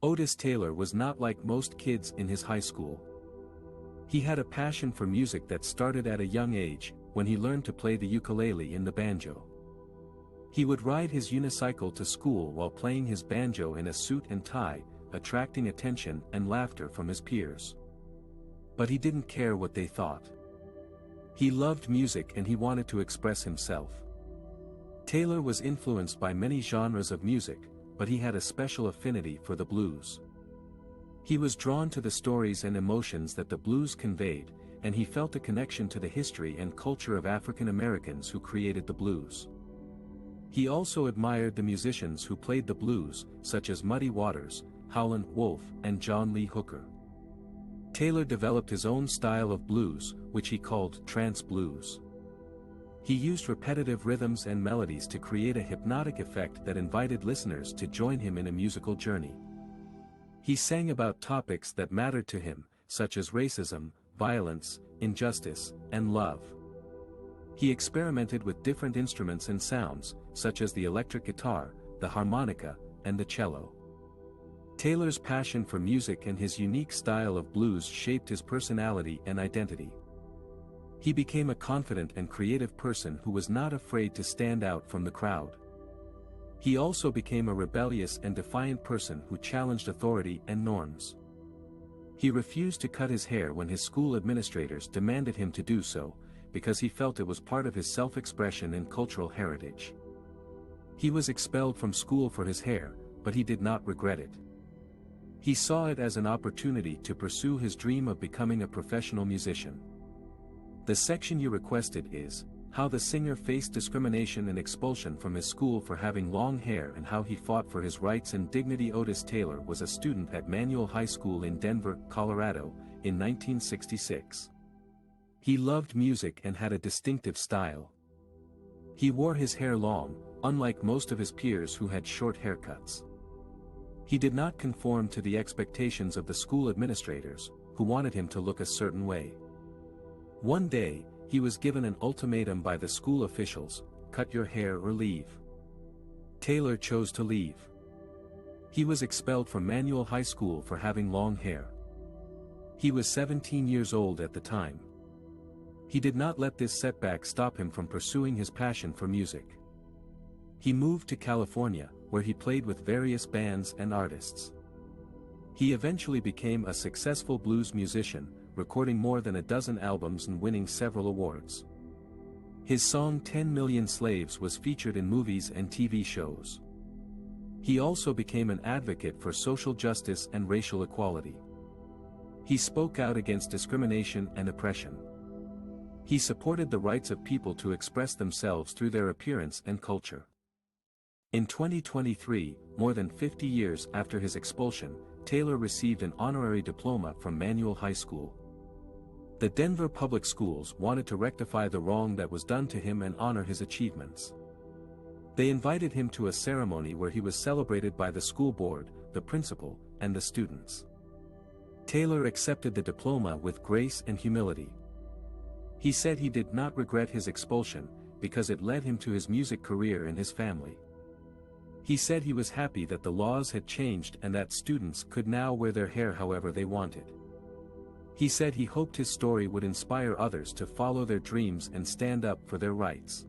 Otis Taylor was not like most kids in his high school. He had a passion for music that started at a young age, when he learned to play the ukulele and the banjo. He would ride his unicycle to school while playing his banjo in a suit and tie, attracting attention and laughter from his peers. But he didn't care what they thought. He loved music and he wanted to express himself. Taylor was influenced by many genres of music, but he had a special affinity for the blues. He was drawn to the stories and emotions that the blues conveyed, and he felt a connection to the history and culture of African Americans who created the blues. He also admired the musicians who played the blues, such as Muddy Waters, Howlin' Wolf, and John Lee Hooker. Taylor developed his own style of blues, which he called trance blues. He used repetitive rhythms and melodies to create a hypnotic effect that invited listeners to join him in a musical journey. He sang about topics that mattered to him, such as racism, violence, injustice, and love. He experimented with different instruments and sounds, such as the electric guitar, the harmonica, and the cello. Taylor's passion for music and his unique style of blues shaped his personality and identity. He became a confident and creative person who was not afraid to stand out from the crowd. He also became a rebellious and defiant person who challenged authority and norms. He refused to cut his hair when his school administrators demanded him to do so, because he felt it was part of his self-expression and cultural heritage. He was expelled from school for his hair, but he did not regret it. He saw it as an opportunity to pursue his dream of becoming a professional musician. The section you requested is, how the singer faced discrimination and expulsion from his school for having long hair and how he fought for his rights and dignity. Otis Taylor was a student at Manual High School in Denver, Colorado, in 1966. He loved music and had a distinctive style. He wore his hair long, unlike most of his peers who had short haircuts. He did not conform to the expectations of the school administrators, who wanted him to look a certain way. One day, he was given an ultimatum by the school officials: cut your hair or leave. Taylor chose to leave. He was expelled from Manual High School for having long hair. He was 17 years old at the time. He did not let this setback stop him from pursuing his passion for music. He moved to California, where he played with various bands and artists. He eventually became a successful blues musician, recording more than a dozen albums and winning several awards. His song 10 Million Slaves was featured in movies and TV shows. He also became an advocate for social justice and racial equality. He spoke out against discrimination and oppression. He supported the rights of people to express themselves through their appearance and culture. In 2023, more than 50 years after his expulsion, Taylor received an honorary diploma from Manual High School. The Denver Public Schools wanted to rectify the wrong that was done to him and honor his achievements. They invited him to a ceremony where he was celebrated by the school board, the principal, and the students. Taylor accepted the diploma with grace and humility. He said he did not regret his expulsion, because it led him to his music career and his family. He said he was happy that the laws had changed and that students could now wear their hair however they wanted. He said he hoped his story would inspire others to follow their dreams and stand up for their rights.